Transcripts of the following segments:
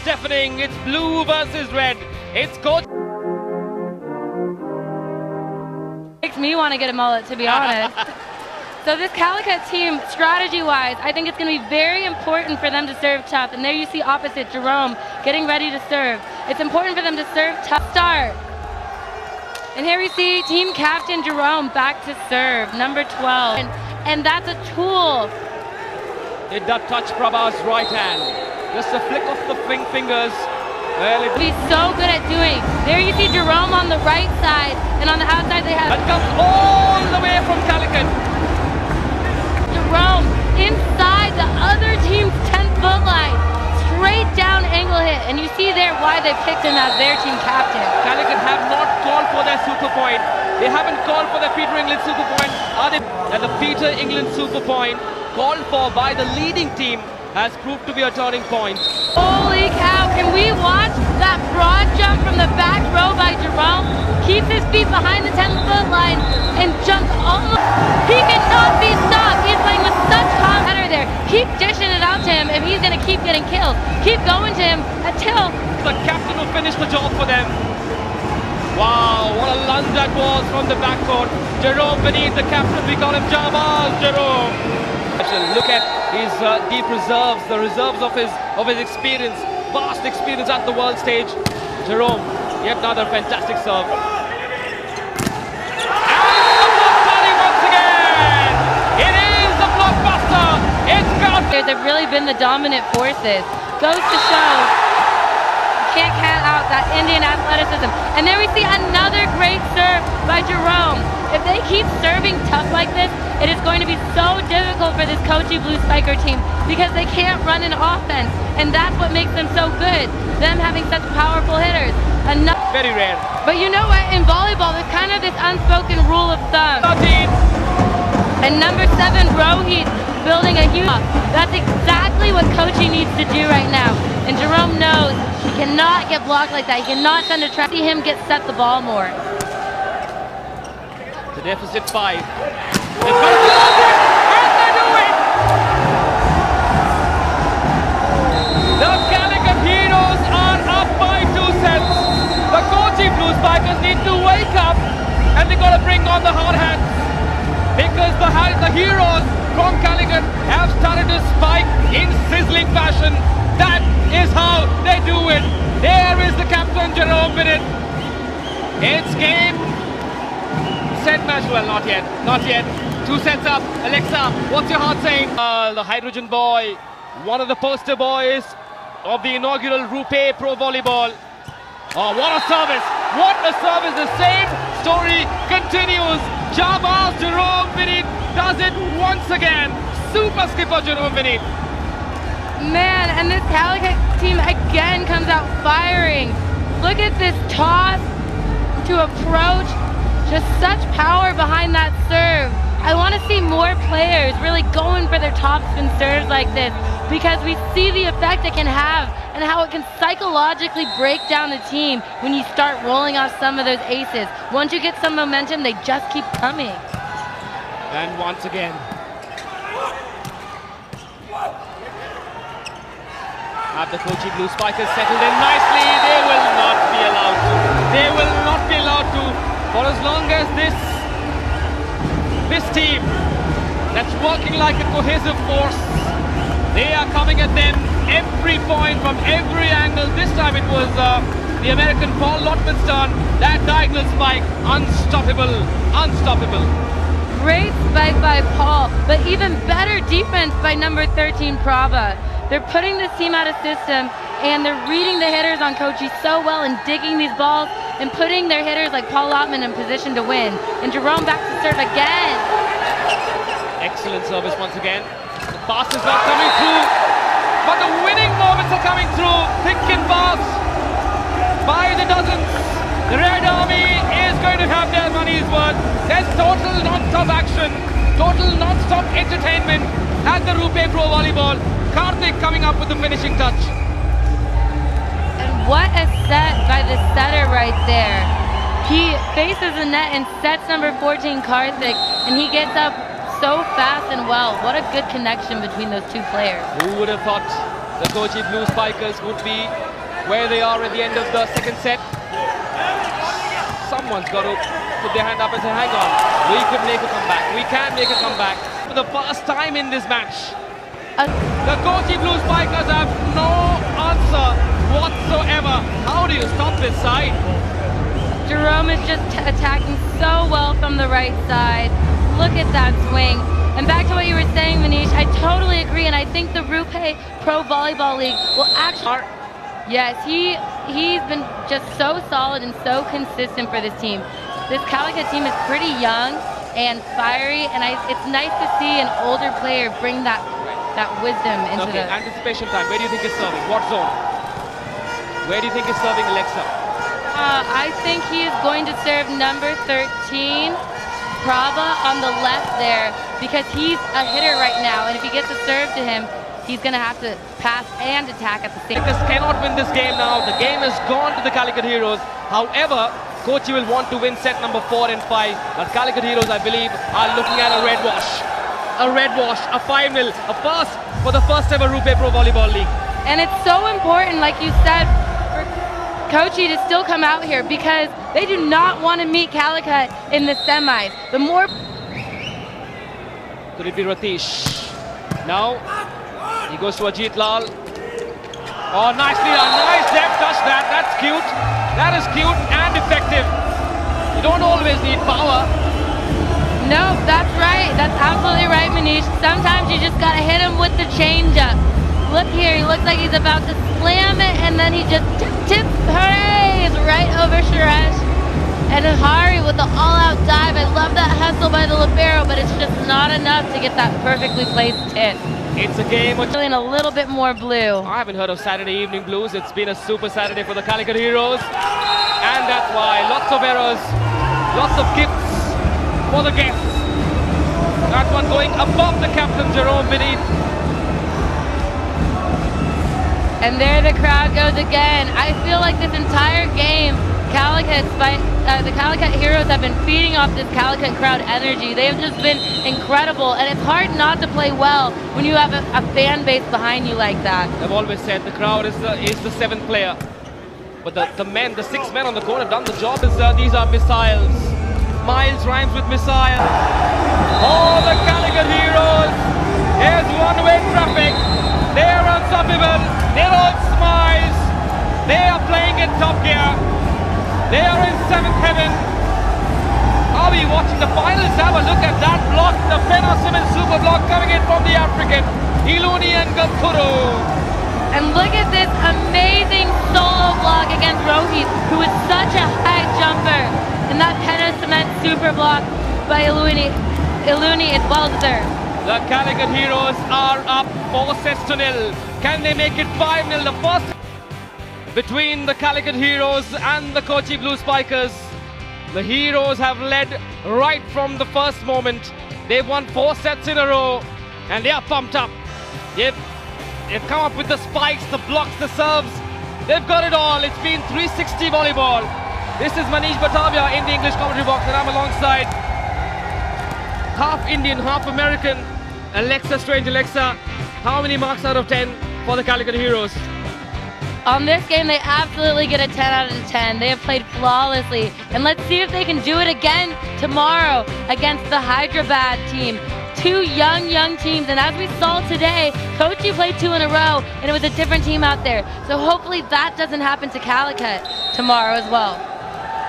deafening. It's blue versus red. It's coach. Makes me want to get a mullet, to be honest. So this Calicut team, strategy-wise, I think it's going to be very important for them to serve tough. And there you see opposite, Jerome getting ready to serve. It's important for them to serve tough. Start. And here we see team captain Jerome back to serve, number 12. And that's a tool. Did that touch Prabha's right hand? Just a flick of the fingers. Well, he's so good at doing. There you see Jerome on the right side, and on the outside they have. That comes all the way from Calicut. Jerome inside the other team's 10-foot line, straight down angle hit, and you see there why they picked him as their team captain. Calicut have not called for their super point. They haven't called for the Peter England super point. And the Peter England super point called for by the leading team has proved to be a turning point. Holy cow, can we watch that broad jump from the back row by Jerome? Keeps his feet behind the 10-foot line and jumps almost. He cannot be stopped. He's playing with such confidence there. Keep dishing it out to him if he's going to keep getting killed. Keep going to him until the captain will finish the job for them. Wow, what a lunge that was from the backcourt. Jerome Vinith, the captain, we call him Jabaz Jerome. Look at his deep reserves, the reserves of his experience, vast experience at the world stage. Jerome, yet another fantastic serve. And the block volley once again. It is the blockbuster. It's got. They've really been the dominant forces. Goes to show. Can't count out that Indian athleticism. And there we see another great serve by Jerome. If they keep serving tough like this, it is going to be so difficult for this Kochi Blue Spiker team because they can't run an offense. And that's what makes them so good, them having such powerful hitters. Very rare. But you know what? In volleyball, there's kind of this unspoken rule of thumb. 13. And number 7, Rohit, building a huge. That's exactly what Kochi needs to do right now. And Jerome knows he cannot get blocked like that. He cannot send a trap. See him get set the ball more. The deficit 5. They've got to block it, and they do it! The Calicut Heroes are up by 2 sets. The Kochi Blue Spikers need to wake up, and they've got to bring on the hard hats. Because the Heroes from Calicut have started to spike in sizzling fashion. That is how they do it. There is the captain, Jerome Vinith. It's game, set, match. Well, not yet. 2 sets up. Alexa, what's your heart saying? The hydrogen boy, one of the poster boys of the inaugural Rupe Pro Volleyball. Oh, what a service! What a service! The same story continues. Jabaz Jerome Vinith does it once again. Super skipper Jerome Vinith. Man, and this Calicut team again comes out firing. Look at this toss to approach. Just such power behind that serve. I want to see more players really going for their topspin serves like this because we see the effect it can have and how it can psychologically break down the team when you start rolling off some of those aces. Once you get some momentum, they just keep coming. And once again. Have the Kochi Blue Spikers settled in nicely. They will not be allowed to. They will not be allowed to. For as long as this team that's working like a cohesive force, they are coming at them every point from every angle. This time it was the American Paul Lotman's turn. That diagonal spike, unstoppable, unstoppable. Great spike by Paul, but even better defense by number 13, Prabha. They're putting this team out of system, and they're reading the hitters on Kochi so well and digging these balls and putting their hitters like Paul Lotman in position to win. And Jerome back to serve again. Excellent service once again. The pass is not coming through, but the winning moments are coming through. Thick and fast by the dozens. The Red Army is going to have their money's worth. There's total non-stop action, total non-stop entertainment at the Rupe Pro Volleyball. Karthik coming up with the finishing touch. And what a set by the setter right there. He faces the net and sets number 14, Karthik, and he gets up so fast and well. What a good connection between those two players. Who would have thought the Kochi Blue Spikers would be where they are at the end of the second set. Someone's got to put their hand up and say, hang on, we could make a comeback. We can make a comeback. For the first time in this match, the Kochi Blue Spikers have no answer whatsoever. How do you stop this side? Jerome is just attacking so well from the right side. Look at that swing. And back to what you were saying, Manish, I totally agree, and I think the Rupe Pro Volleyball League will actually... Yes, he's been just so solid and so consistent for this team. This Calicut team is pretty young and fiery, and it's nice to see an older player bring that wisdom into the... Anticipation time. Where do you think he's serving? What zone? Where do you think he's serving, Alexa? I think he is going to serve number 13, Prabha, on the left there, because he's a hitter right now, and if he gets a serve to him, he's going to have to pass and attack at the same time. Calicut cannot win this game now. The game has gone to the Calicut Heroes. However, Kochi will want to win set number 4 and 5. But Calicut Heroes, I believe, are looking at a red wash. A red wash, a 5-0, a first for the first ever Rupe Pro Volleyball League. And it's so important, like you said, for Kochi to still come out here because they do not want to meet Calicut in the semis. The more... Could it be Ratish? Now, he goes to Ajit Lal. Oh, nicely done. Nice depth touch that. That's cute. That is cute and effective. You don't always need power. No, that's right. That's absolutely right, Manish. Sometimes you just got to hit him with the changeup. Look here. He looks like he's about to slam it, and then he just tips. Hooray! It's right over Suresh. And Hari with the all-out dive. I love that hustle by the libero, but it's just not enough to get that perfectly placed hit. It's a game which... In a little bit more blue. I haven't heard of Saturday evening blues. It's been a super Saturday for the Calicut Heroes. And that's why lots of errors, lots of gifts for the guests. That one going above the captain, Jerome Vinith. And there the crowd goes again. I feel like this entire game, the Calicut Heroes have been feeding off this Calicut crowd energy. They have just been incredible, and it's hard not to play well when you have a fan base behind you like that. I've always said the crowd is the seventh player, but the 6 men on the court have done the job. These are missiles. Miles rhymes with missile. Oh, the Calicut Heroes! Here's one-way traffic. They are unstoppable. They're all smiles. They are playing in top gear. They are in 7th heaven. Are we watching the finals? Have a look at that block. The Penosimen super block coming in from the African. Iluni and Gamkuru. And look at this amazing solo block against Rohit, who is such a high jumper. And that Penosimen super block by Iluni is well deserved. The Calicut Heroes are up 4 sets to 0. Can they make it 5-0? The first between the Calicut Heroes and the Kochi Blue Spikers. The Heroes have led right from the first moment. They've won 4 sets in a row and they are pumped up. They've come up with the spikes, the blocks, the serves. They've got it all. It's been 360 volleyball. This is Manish Batavia in the English commentary box, and I'm alongside half Indian, half American Alexa, strange Alexa. How many marks out of 10 for the Calicut Heroes? On this game, they absolutely get a 10 out of 10. They have played flawlessly. And let's see if they can do it again tomorrow against the Hyderabad team. 2 young teams. And as we saw today, Kochi played 2 in a row, and it was a different team out there. So hopefully that doesn't happen to Calicut tomorrow as well.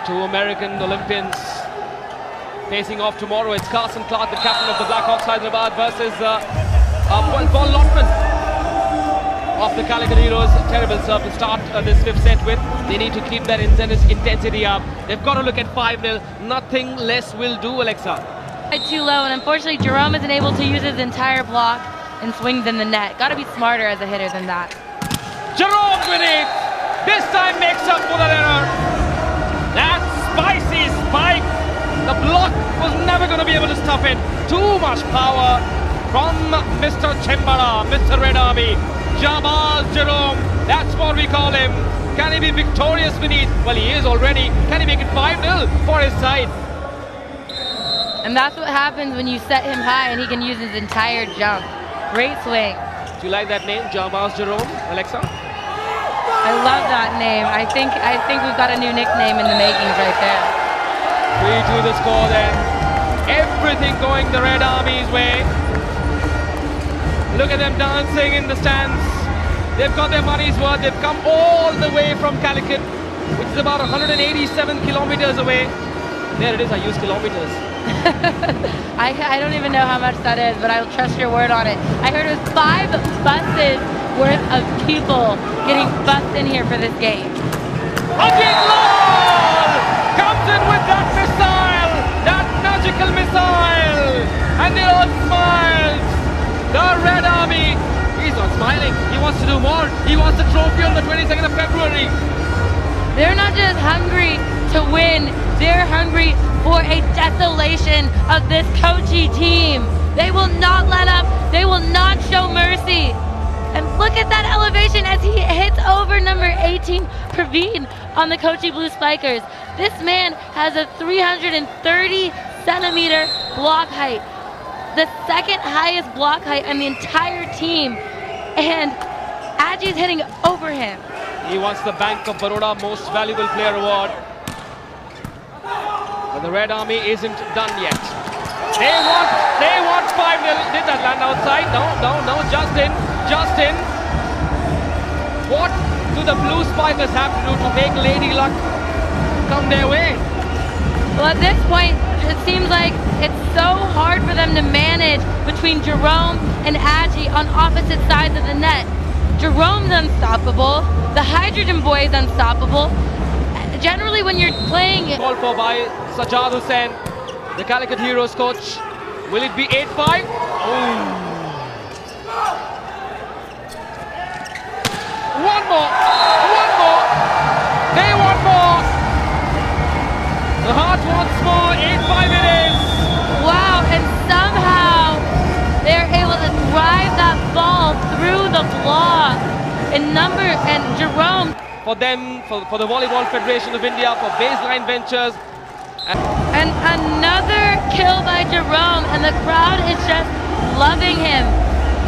2 American Olympians facing off tomorrow. It's Carson Clark, the captain of the Blackhawks Hyderabad, versus Paul Lotman of the Calicut Heroes. Terrible serve to start this 5th set with. They need to keep that intensity up. They've got to look at 5-0. Nothing less will do, Alexa. Too low, and unfortunately Jerome isn't able to use his entire block and swings in the net. Got to be smarter as a hitter than that. Jerome Vinith this time makes up for that error. That spicy spike. The block was never going to be able to stop it. Too much power from Mr. Chembara, Mr. Red Army. Jabal Jerome, that's what we call him. Can he be victorious, Vinith? Well, he is already. Can he make it 5-0 for his side? And that's what happens when you set him high and he can use his entire jump. Great swing. Do you like that name, Jabal Jerome, Alexa? I love that name. I think we've got a new nickname in the makings right there. 3-2 the score then. Everything going the Red Army's way. Look at them dancing in the stands. They've got their money's worth. They've come all the way from Calicut, which is about 187 kilometers away. There it is, I use kilometers. I don't even know how much that is, but I'll trust your word on it. I heard it was 5 buses worth of people getting bussed in here for this game. Again, Lal comes in with that missile, that magical missile, and they all smiles. The Red Army, he's not smiling. He wants to do more. He wants the trophy on the 22nd of February. They're not just hungry to win, they're hungry for a desolation of this Kochi team. They will not let up. They will not show mercy. And look at that elevation as he hits over number 18, Praveen, on the Kochi Blue Spikers. This man has a 330 centimeter block height, the second highest block height on the entire team. And Aji's hitting over him. He wants the Bank of Baroda Most Valuable Player Award. But the Red Army isn't done yet. They want 5-0. Did that land outside? No, just in. What do the Blue Spikers have to do to make Lady Luck come their way? Well, at this point, it seems like it's so hard for them to manage between Jerome and Aji on opposite sides of the net. Jerome's unstoppable. The Hydrogen Boy is unstoppable. Generally, when you're playing... Call for by Sajjad Hussain, the Calicut Heroes coach. Will it be 8-5? One more. They want more. The Heart wants more. 8-5 it is. Wow, and somehow they're able to drive that ball through the block. And Jerome... For them, for the Volleyball Federation of India, for Baseline Ventures. And another kill by Jerome, and the crowd is just loving him.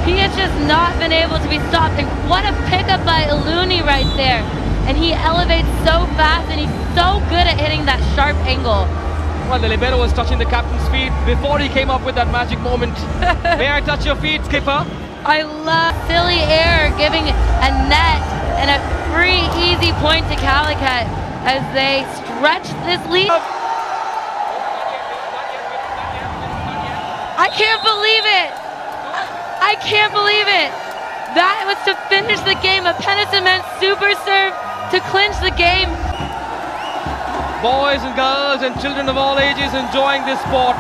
He has just not been able to be stopped. And what a pickup by Iluni right there. And he elevates so fast, and he's so good at hitting that sharp angle. Well, the libero was touching the captain's feet before he came up with that magic moment. May I touch your feet, skipper? I love silly air giving a net and a free, easy point to Calicut as they stretch this lead. I can't believe it! I can't believe it! That was to finish the game, a Penna-Cement super serve to clinch the game. Boys and girls and children of all ages enjoying this sport.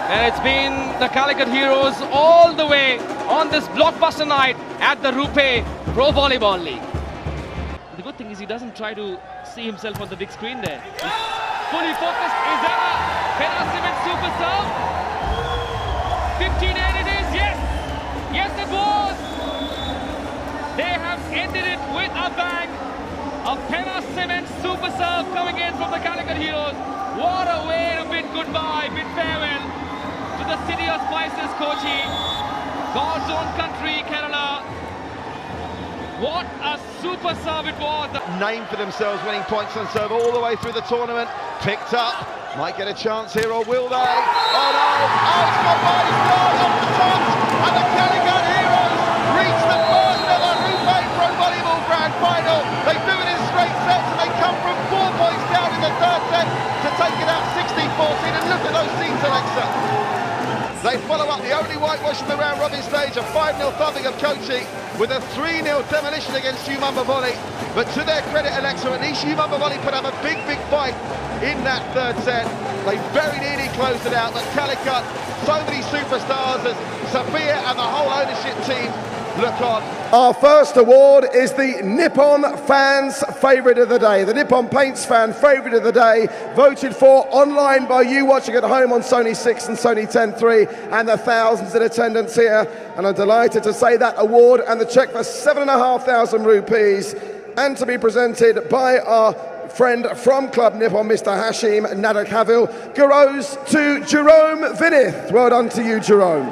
And it's been the Calicut Heroes all the way on this blockbuster night at the Rupe Pro Volleyball League. The good thing is he doesn't try to see himself on the big screen there. He's fully focused. Is that a Penna-Cement super serve? 15-8 it is, yes! Yes it was! They have ended it with a bang. A Penna-Cement super serve coming in from the Calicut Heroes. What a way to bid goodbye, bid farewell to the city of spices, Kochi, God's own country, Kerala. What a super serve it was. Named for themselves, winning points on serve all the way through the tournament. Picked up, might get a chance here, or will they? Oh no! Oh, it's got by his guard off the top, and the Calicut Heroes reach the first ever Rupe Pro Volleyball Grand Final. They do it in straight sets, and they come from 4 points down in the third set to take it out 16-14. And look at those seats, Alexa. They follow up the only whitewash in the round robin stage, a 5-0 thumping of Kochi, with a 3-0 demolition against Umamba Volley. But to their credit, Alexa, at least Umamba Volley put up a big fight in that third set. They very nearly closed it out, but Calicut, so many superstars as Sophia and the whole ownership team look on. Our first award is the Nippon Fans Favourite of the Day. The Nippon Paints Fan Favourite of the Day, voted for online by you watching at home on Sony 6 and Sony 10.3 and the thousands in attendance here. And I'm delighted to say that award and the cheque for 7,500 rupees, and to be presented by our friend from Club Nippon, Mr. Hashim Nadakhavil, goes to Jerome Vinith. Well done to you, Jerome.